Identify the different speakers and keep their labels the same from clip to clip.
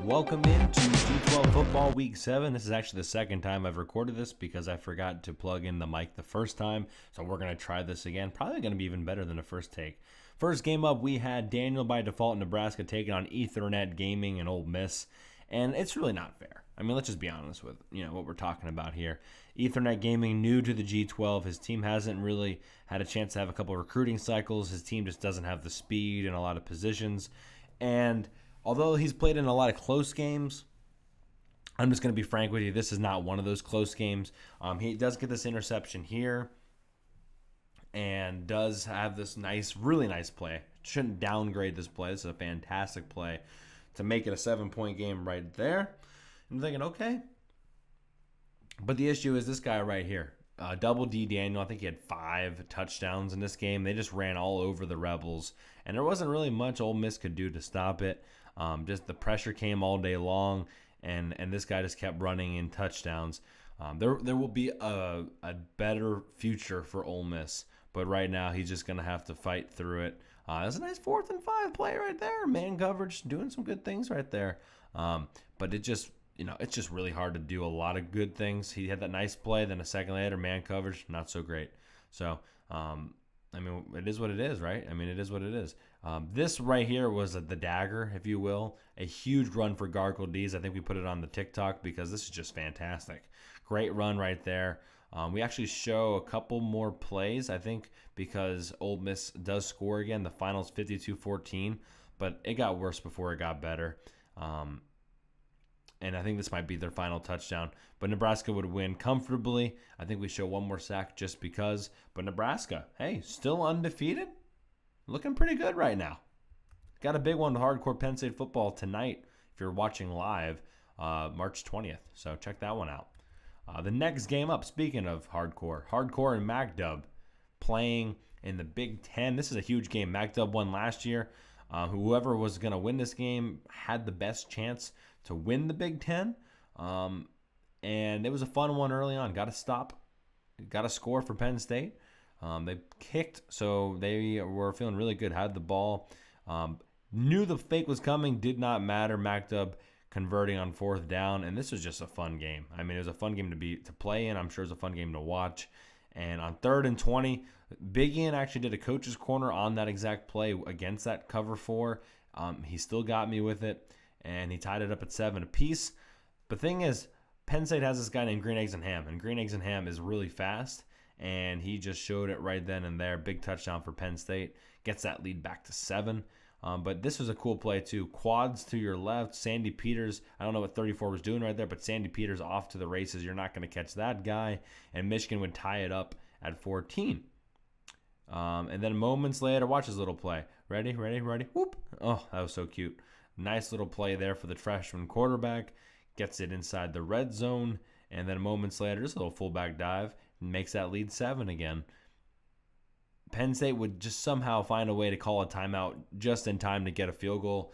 Speaker 1: Welcome into G12 Football Week 7. This is actually the second time I've recorded this because I forgot to plug in the mic the first time. So we're going to try this again. Probably going to be even better than the first take. First game up, we had DanielByDefault Nebraska taking on EffGeeGaming and Ole Miss. And it's really not fair. I mean, let's just be honest with what we're talking about here. EffGeeGaming, new to the G12. His team hasn't really had a chance to have a couple of recruiting cycles. His team just doesn't have the speed in a lot of positions. And although he's played in a lot of close games, I'm just going to be frank with you. This is not one of those close games. He does get this interception here and does have this really nice play. Shouldn't downgrade this play. This is a fantastic play to make it a 7-point game right there. I'm thinking, okay. But the issue is this guy right here. Double D Daniel, I think he had 5 touchdowns in this game. They just ran all over the Rebels, and there wasn't really much Ole Miss could do to stop it. Just the pressure came all day long, and this guy just kept running in touchdowns. There will be a better future for Ole Miss, but right now he's just going to have to fight through it. That's a nice 4th and 5 play right there. Man coverage, doing some good things right there. But it just, it's just really hard to do a lot of good things. He had that nice play, then a second later, man coverage, not so great. So, it is what it is, right? It is what it is. This right here was the dagger, if you will. A huge run for Gargle D's. I think we put it on the TikTok because this is just fantastic. Great run right there. We actually show a couple more plays, I think, because Ole Miss does score again. The final's 52-14, but it got worse before it got better. And I think this might be their final touchdown. But Nebraska would win comfortably. I think we show one more sack just because. But Nebraska, hey, still undefeated. Looking pretty good right now. Got a big one with Hardcore Penn State football tonight if you're watching live, March 20th. So check that one out. The next game up, speaking of Hardcore and MacDub playing in the Big Ten. This is a huge game. MacDub won last year. Whoever was going to win this game had the best chance to win the Big Ten. And it was a fun one early on. Got a score for Penn State. They kicked, so they were feeling really good. Had the ball. Knew the fake was coming. Did not matter. MacDub converting on 4th down, and this was just a fun game. It was a fun game to play in. I'm sure it was a fun game to watch. And on 3rd and 20, Big Ian actually did a coach's corner on that exact play against that cover 4. He still got me with it, and he tied it up at 7 apiece. The thing is, Penn State has this guy named Green Eggs and Ham, and Green Eggs and Ham is really fast, and he just showed it right then and there. Big touchdown for Penn State. Gets that lead back to 7. But this was a cool play, too. Quads to your left. Sandy Peters, I don't know what 34 was doing right there, but Sandy Peters off to the races. You're not going to catch that guy. And Michigan would tie it up at 14. And then moments later, watch this little play. Ready? Whoop. Oh, that was so cute. Nice little play there for the freshman quarterback. Gets it inside the red zone. And then moments later, just a little fullback dive. Makes that lead 7 again. Penn State would just somehow find a way to call a timeout just in time to get a field goal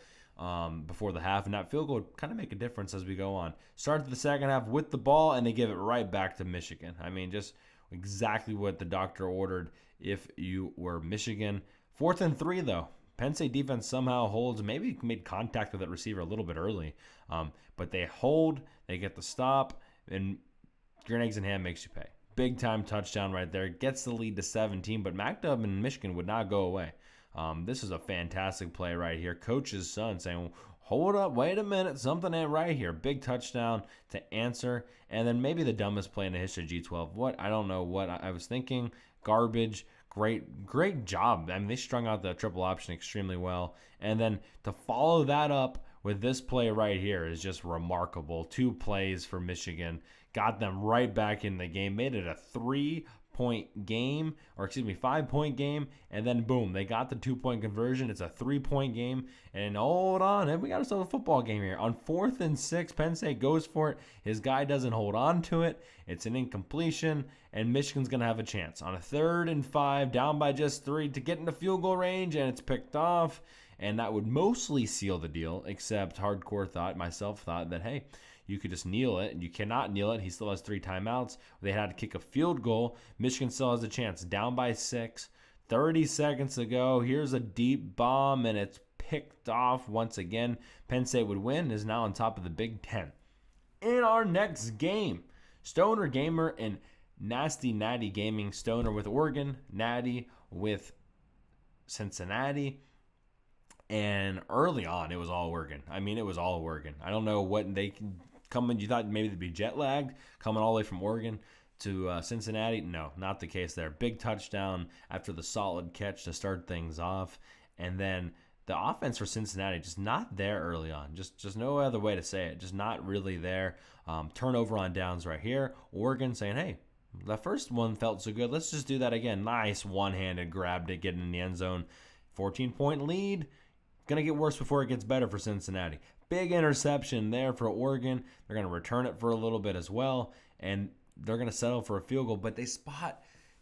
Speaker 1: before the half. And that field goal would kind of make a difference as we go on. Start the second half with the ball, and they give it right back to Michigan. Just exactly what the doctor ordered if you were Michigan. 4th and 3, though. Penn State defense somehow holds, maybe made contact with that receiver a little bit early. But they hold, they get the stop, and Green Eggs and Ham makes you pay. Big time touchdown right there. Gets the lead to 17, but MacDub and Michigan would not go away. This is a fantastic play right here. Coach's son saying, hold up, wait a minute, something ain't right here. Big touchdown to answer. And then maybe the dumbest play in the history of G12. I don't know what I was thinking. Garbage. Great job. They strung out the triple option extremely well. And then to follow that up with this play right here is just remarkable. 2 plays for Michigan. Got them right back in the game. Made it a 5-point game. And then, boom, they got the 2-point conversion. It's a 3-point game. And hold on, we got ourselves a football game here. On 4th and 6, Penn State goes for it. His guy doesn't hold on to it. It's an incompletion, and Michigan's going to have a chance. On a 3rd and 5, down by just 3 to get into field goal range, and it's picked off. And that would mostly seal the deal, except myself thought that, hey, you could just kneel it. You cannot kneel it. He still has 3 timeouts. They had to kick a field goal. Michigan still has a chance. Down by 6. 30 seconds to go. Here's a deep bomb, and it's picked off once again. Penn State would win, is now on top of the Big Ten. In our next game, Stoner Gamer and NastyNatiGaming. Stoner with Oregon, Natty with Cincinnati. And early on, it was all Oregon. I mean, it was all Oregon. I don't know what they coming. You thought maybe they'd be jet lagged coming all the way from Oregon to Cincinnati. No, not the case there. Big touchdown after the solid catch to start things off. And then the offense for Cincinnati just not there early on. Just no other way to say it. Just not really there. Turnover on downs right here. Oregon saying, hey, that first one felt so good. Let's just do that again. Nice one-handed grab to get in the end zone. 14-point lead. Going to get worse before it gets better for Cincinnati. Big interception there for Oregon. They're going to return it for a little bit as well, and they're going to settle for a field goal. But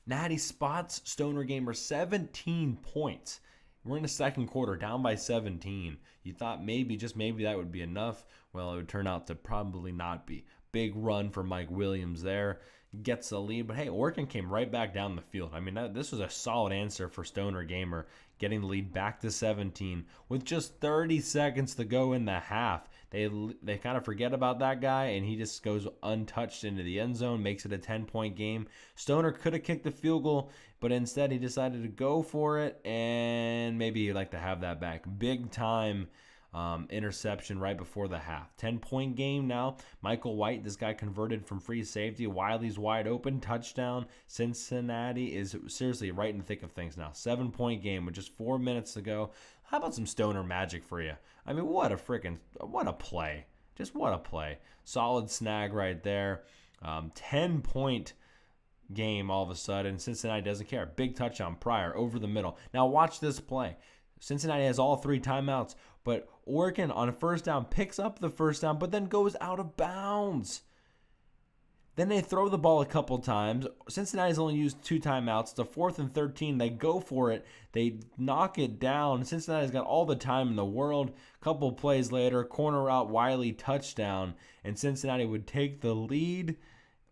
Speaker 1: Natty spots Stoner Gamer 17 points. We're in the second quarter, down by 17. You thought maybe, just maybe, that would be enough. Well, it would turn out to probably not be. Big run for Mike Williams there. Gets the lead. But, hey, Oregon came right back down the field. I mean, this was a solid answer for Stoner Gamer, getting the lead back to 17 with just 30 seconds to go in the half. They kind of forget about that guy, and he just goes untouched into the end zone, makes it a 10-point game. Stoner could have kicked the field goal, but instead he decided to go for it, and maybe he'd like to have that back. Big time interception right before the half. 10-point game now. Michael White, this guy converted from free safety. Wiley's wide open. Touchdown. Cincinnati is seriously right in the thick of things now. 7-point game with just 4 minutes to go. How about some Stoner magic for you? I mean, what a play. Just what a play. Solid snag right there. 10-point game all of a sudden. Cincinnati doesn't care. Big touchdown Pryor over the middle. Now watch this play. Cincinnati has all 3 timeouts, but Oregon on a first down picks up the first down, but then goes out of bounds. Then they throw the ball a couple times. Cincinnati's only used 2 timeouts. The 4th and 13, they go for it. They knock it down. Cincinnati's got all the time in the world. A couple plays later, corner route, Wiley touchdown, and Cincinnati would take the lead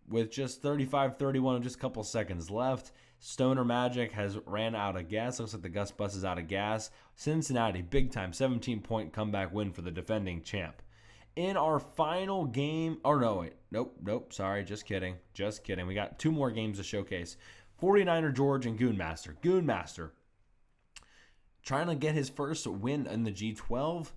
Speaker 1: with just 35-31 and just a couple seconds left. Stoner Magic has ran out of gas. Looks like the Gus Bus is out of gas. Cincinnati, big time, 17-point comeback win for the defending champ. In our final game, nope, sorry, just kidding. We got 2 more games to showcase. 49er George and Goon Master. Goon Master trying to get his first win in the G12.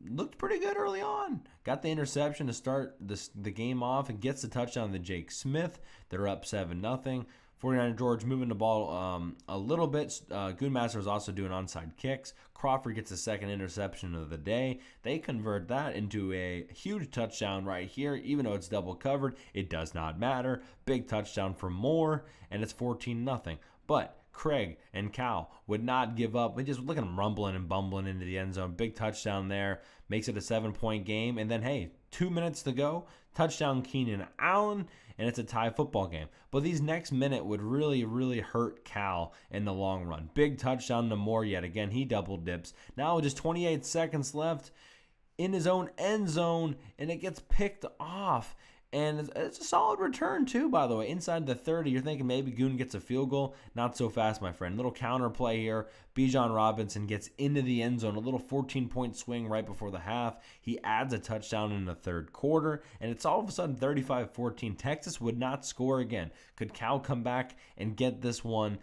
Speaker 1: Looked pretty good early on. Got the interception to start the game off and gets the touchdown to Jake Smith. They're up 7-0. 49er George moving the ball a little bit. Goonmaster is also doing onside kicks. Crawford gets the second interception of the day. They convert that into a huge touchdown right here. Even though it's double covered, it does not matter. Big touchdown for Moore, and it's 14-0. But Craig and Cal would not give up. We just look at them rumbling and bumbling into the end zone. Big touchdown there. Makes it a 7-point game. And then, hey, 2 minutes to go. Touchdown Keenan Allen. And it's a tie football game. But these next minute would really, really hurt Cal in the long run. Big touchdown to Moore yet again. He double dips. Now with just 28 seconds left in his own end zone. And it gets picked off. And it's a solid return, too, by the way. Inside the 30, you're thinking maybe Goon gets a field goal. Not so fast, my friend. Little counter play here. Bijan Robinson gets into the end zone. A little 14-point swing right before the half. He adds a touchdown in the third quarter. And it's all of a sudden 35-14. Texas would not score again. Could Cal come back and get this one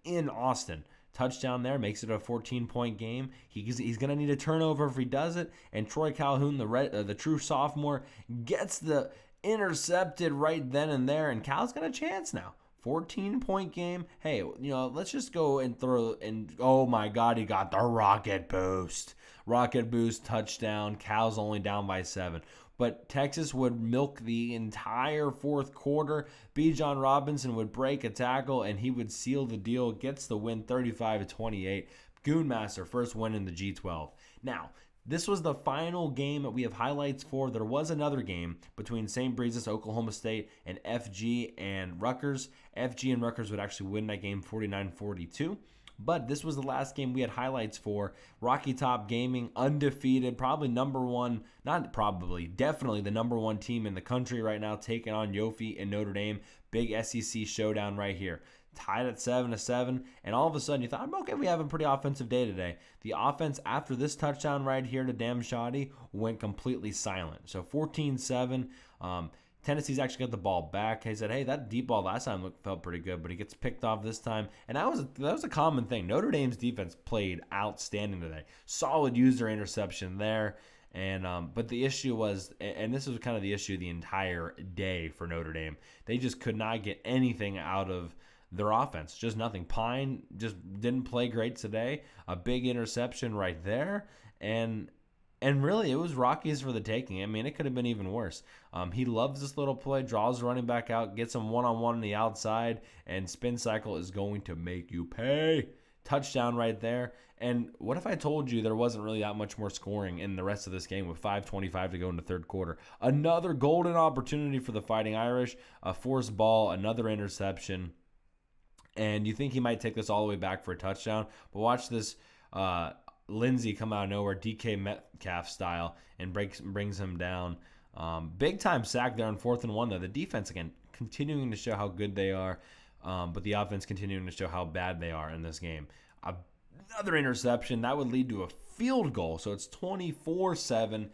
Speaker 1: in Austin? Touchdown there, makes it a 14-point game. He's going to need a turnover if he does it. And Troy Calhoun, the true sophomore, gets the intercepted right then and there. And Cal's got a chance now. 14-point game. Hey, let's just go and throw. And oh my God, he got the rocket boost. Rocket boost, touchdown. Cal's only down by 7. But Texas would milk the entire fourth quarter. Bijan Robinson would break a tackle, and he would seal the deal. Gets the win 35-28. Goonmaster, first win in the G12. Now, this was the final game that we have highlights for. There was another game between St. Breesus, Oklahoma State, and FG and Rutgers. FG and Rutgers would actually win that game 49-42. But this was the last game we had highlights for. Rocky Top Gaming, undefeated, definitely the number 1 team in the country right now, taking on Yofi and Notre Dame. Big SEC showdown right here. tied at 7-7, and all of a sudden you thought, okay, we have a pretty offensive day today. The offense after this touchdown right here to Dam Shoddy went completely silent. So 14-7. Tennessee's actually got the ball back. He said, hey, that deep ball last time felt pretty good, but he gets picked off this time. And that was a common thing. Notre Dame's defense played outstanding today. Solid user interception there. And but the issue was, and this was kind of the issue the entire day for Notre Dame, they just could not get anything out of their offense. Just nothing. Pine just didn't play great today. A big interception right there. And really, it was Rockies for the taking. I mean, it could have been even worse. He loves this little play, draws the running back out, gets him one-on-one on the outside, and spin cycle is going to make you pay. Touchdown right there. And what if I told you there wasn't really that much more scoring in the rest of this game with 5:25 to go in the third quarter? Another golden opportunity for the Fighting Irish. A forced ball, another interception. And you think he might take this all the way back for a touchdown. But watch this Lindsey come out of nowhere, DK Metcalf style, and brings him down. Big time sack there on 4th and 1, though. The defense, again, continuing to show how good they are, but the offense continuing to show how bad they are in this game. Another interception. That would lead to a field goal, so it's 24-7.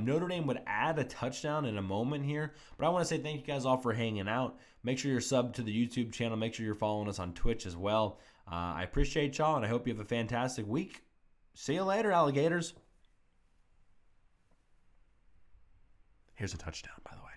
Speaker 1: Notre Dame would add a touchdown in a moment here, but I want to say thank you guys all for hanging out. Make sure you're subbed to the YouTube channel. Make sure you're following us on Twitch as well. I appreciate y'all, and I hope you have a fantastic week. See you later, alligators. Here's a touchdown, by the way.